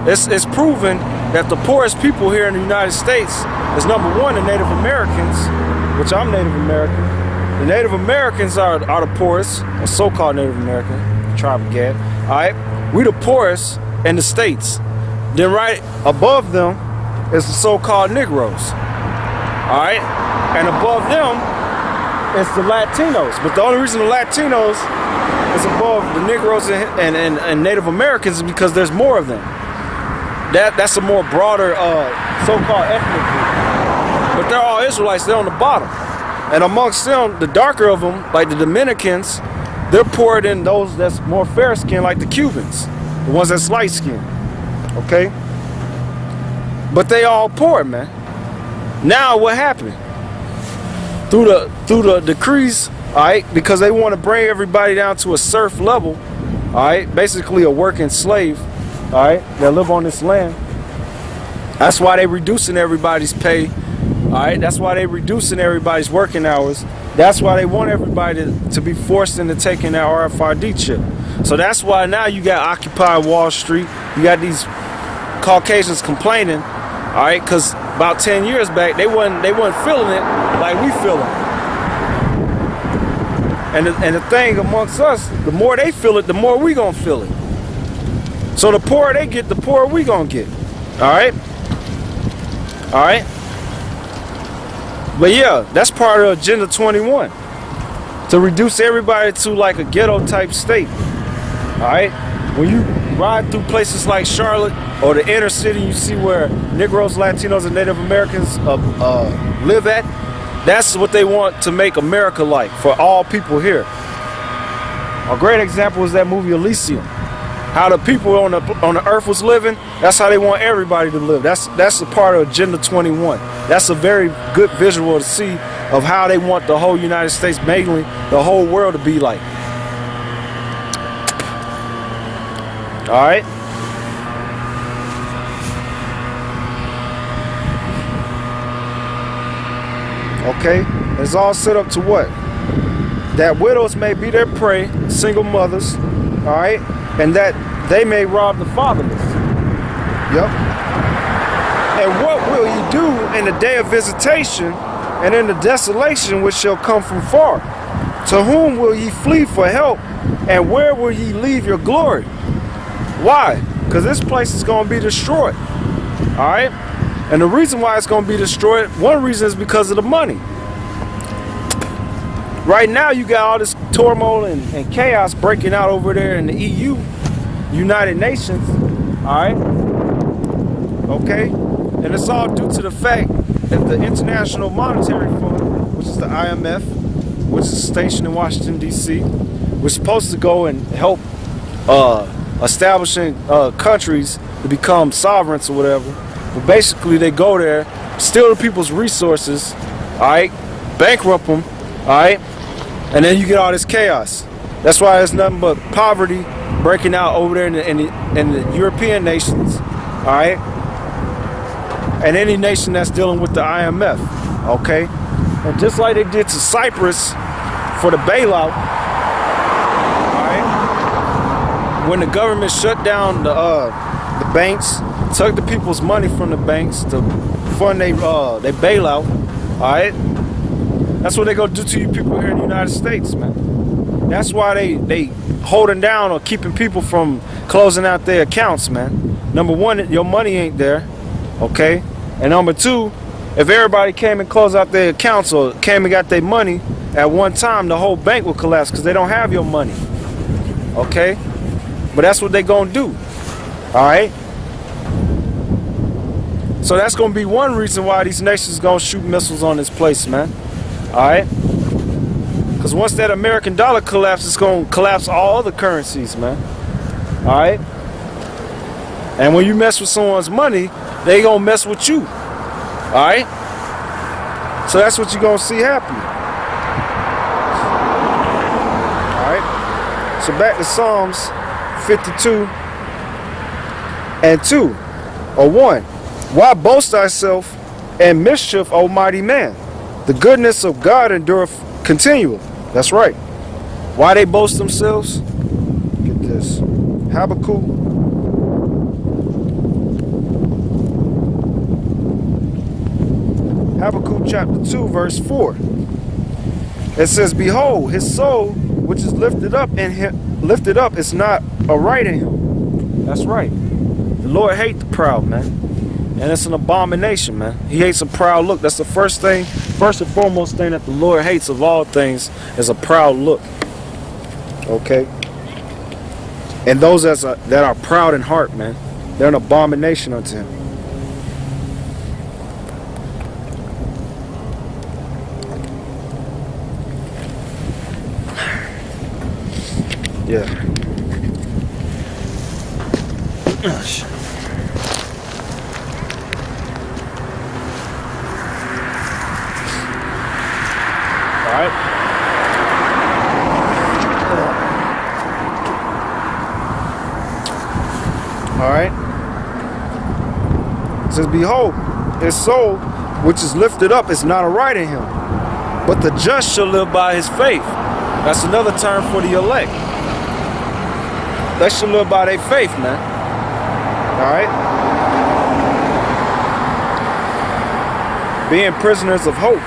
it's proven that the poorest people here in the United States is, number one, the Native Americans, which I'm Native American. The Native Americans are the poorest, or so-called Native American, tribe of Gad. All right, we the poorest in the states. Then right above them is the so-called Negroes. All right, and above them is the Latinos. But the only reason the Latinos is above the Negroes and Native Americans is because there's more of them. That's a more broader so-called ethnic group. But they're all Israelites. They're on the bottom. And amongst them, the darker of them, like the Dominicans, they're poorer than those that's more fair skinned, like the Cubans, the ones that's light skinned. Okay? But they all poor, man. Now what happened? Through the decrees, all right, because they want to bring everybody down to a serf level, all right, basically a working slave, all right, that live on this land. That's why they reducing everybody's pay. All right, that's why they reducing everybody's working hours. That's why they want everybody to be forced into taking that RFID chip. So that's why now you got Occupy Wall Street. You got these Caucasians complaining, all right, because about 10 years back they wasn't feeling it like we feel it. And the thing amongst us, the more they feel it, the more we gonna feel it. So the poorer they get, the poorer we gonna get. All right, all right. But yeah, that's part of Agenda 21, to reduce everybody to like a ghetto type state. All right, when you ride through places like Charlotte or the inner city, you see where Negroes, Latinos, and Native Americans live at. That's what they want to make America like for all people here. A great example is that movie Elysium. How the people on the earth was living, that's how they want everybody to live. That's a part of Agenda 21. That's a very good visual to see of how they want the whole United States, mainly the whole world, to be like. All right. Okay, it's all set up to what? That widows may be their prey, single mothers, all right, and that they may rob the fatherless. Yep. And what will ye do in the day of visitation and in the desolation which shall come from far? To whom will ye flee for help, and where will ye leave your glory? Why? Because this place is going to be destroyed. All right? And the reason why it's going to be destroyed, one reason is because of the money. Right now, you got all this turmoil and chaos breaking out over there in the EU, United Nations. All right? Okay? And it's all due to the fact that the International Monetary Fund, which is the IMF, which is stationed in Washington, D.C., we're supposed to go and help establishing countries to become sovereigns or whatever. But basically, they go there, steal the people's resources, all right, bankrupt them, all right, and then you get all this chaos. That's why there's nothing but poverty breaking out over there in the European nations, all right, and any nation that's dealing with the IMF, okay. And just like they did to Cyprus for the bailout, all right, when the government shut down the banks, took the people's money from the banks to fund their bailout, all right? That's what they gonna do to you people here in the United States, man. That's why they holding down or keeping people from closing out their accounts, man. Number one, your money ain't there, okay? And number two, if everybody came and closed out their accounts or came and got their money at one time, the whole bank will collapse because they don't have your money, okay? But that's what they gonna do, all right? So that's going to be one reason why these nations going to shoot missiles on this place, man. All right? Because once that American dollar collapses, it's going to collapse all other currencies, man. All right? And when you mess with someone's money, they going to mess with you. All right? So that's what you're going to see happen. All right? So back to Psalms 52 and 2, or 1. Why boast thyself in mischief, O mighty man? The goodness of God endureth continually. That's right. Why they boast themselves? Get this. Habakkuk chapter 2, verse 4. It says, behold, his soul, which is lifted up is not aright in him. That's right. The Lord hates the proud, man. And it's an abomination, man. He hates a proud look. That's the first and foremost thing that the Lord hates of all things is a proud look. Okay? And those that are proud in heart, man, they're an abomination unto him. Yeah. Gosh. All right. All right. It says, behold, his soul, which is lifted up, is not aright in him, but the just shall live by his faith. That's another term for the elect. They should live by their faith, man. All right? Being prisoners of hope.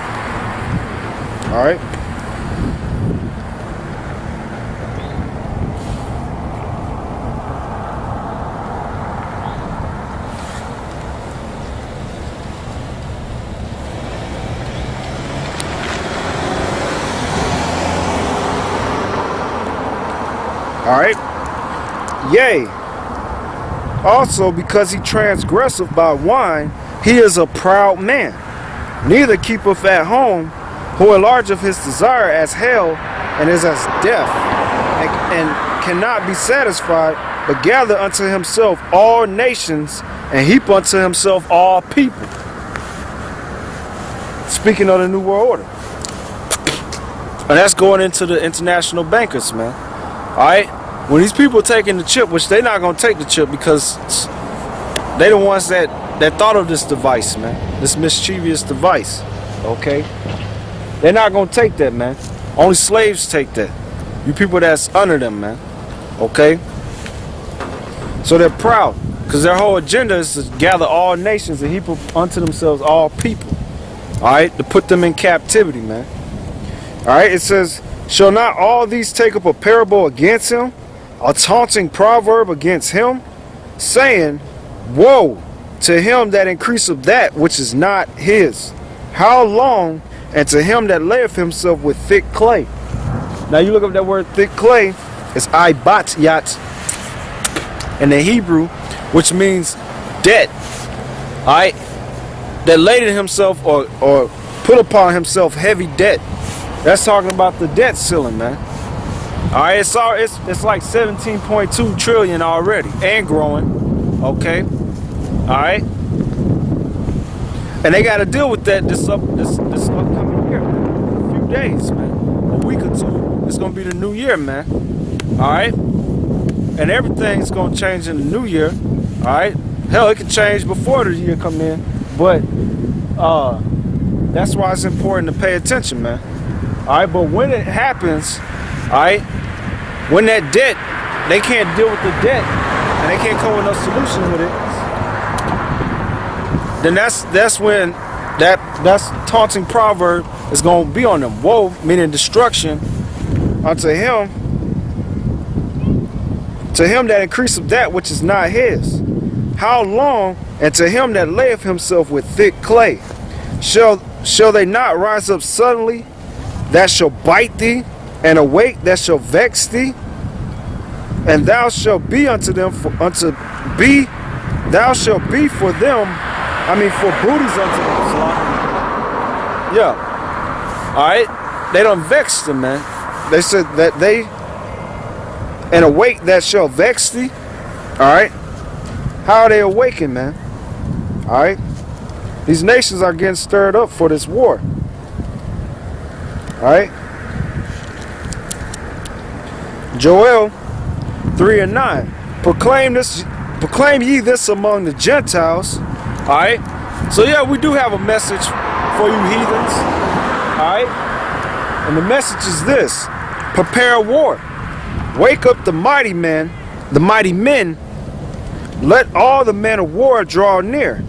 All right? All right? Yea, also because he transgresseth by wine, he is a proud man. Neither keepeth at home, who enlargeth his desire as hell, and is as death, and cannot be satisfied, but gather unto himself all nations, and heap unto himself all people. Speaking of the New World Order. And that's going into the international bankers, man. Alright? When these people taking the chip, which they're not going to take the chip because they the ones that thought of this device, man. This mischievous device. Okay? They're not going to take that, man. Only slaves take that. You people that's under them, man. Okay? So they're proud. Because their whole agenda is to gather all nations and heap unto themselves all people. Alright? To put them in captivity, man. Alright? It says, shall not all these take up a parable against him? A taunting proverb against him, saying, woe to him that increaseth that which is not his. How long? And to him that layeth himself with thick clay. Now you look up that word thick clay, it's ibatyat in the Hebrew, which means debt. Alright? That laden himself or put upon himself heavy debt. That's talking about the debt ceiling, man. Alright, it's like 17.2 trillion already and growing. Okay. Alright. And they gotta deal with that this upcoming year. A few days, man. A week or two. It's gonna be the new year, man. Alright. And everything's gonna change in the new year. Alright. Hell, it can change before the year come in. But that's why it's important to pay attention, man. Alright, but when it happens, alright, when that debt, they can't deal with the debt and they can't come with no solution with it, then that's when that's taunting proverb is gonna be on them. Woe, meaning destruction, unto him that increaseth that which is not his. How long? And to him that layeth himself with thick clay. Shall they not rise up suddenly, that shall bite thee, and awake that shall vex thee? And thou shalt be unto them thou shalt be for them, for booties unto them. Yeah. Alright? They done vexed them, man. They said that and awake that shall vex thee. Alright? How are they awakened, man? Alright? These nations are getting stirred up for this war. Alright? Joel 3:9. Proclaim ye this among the Gentiles. Alright? So yeah, we do have a message for you heathens. Alright? And the message is this. Prepare war. Wake up the mighty men. Let all the men of war draw near.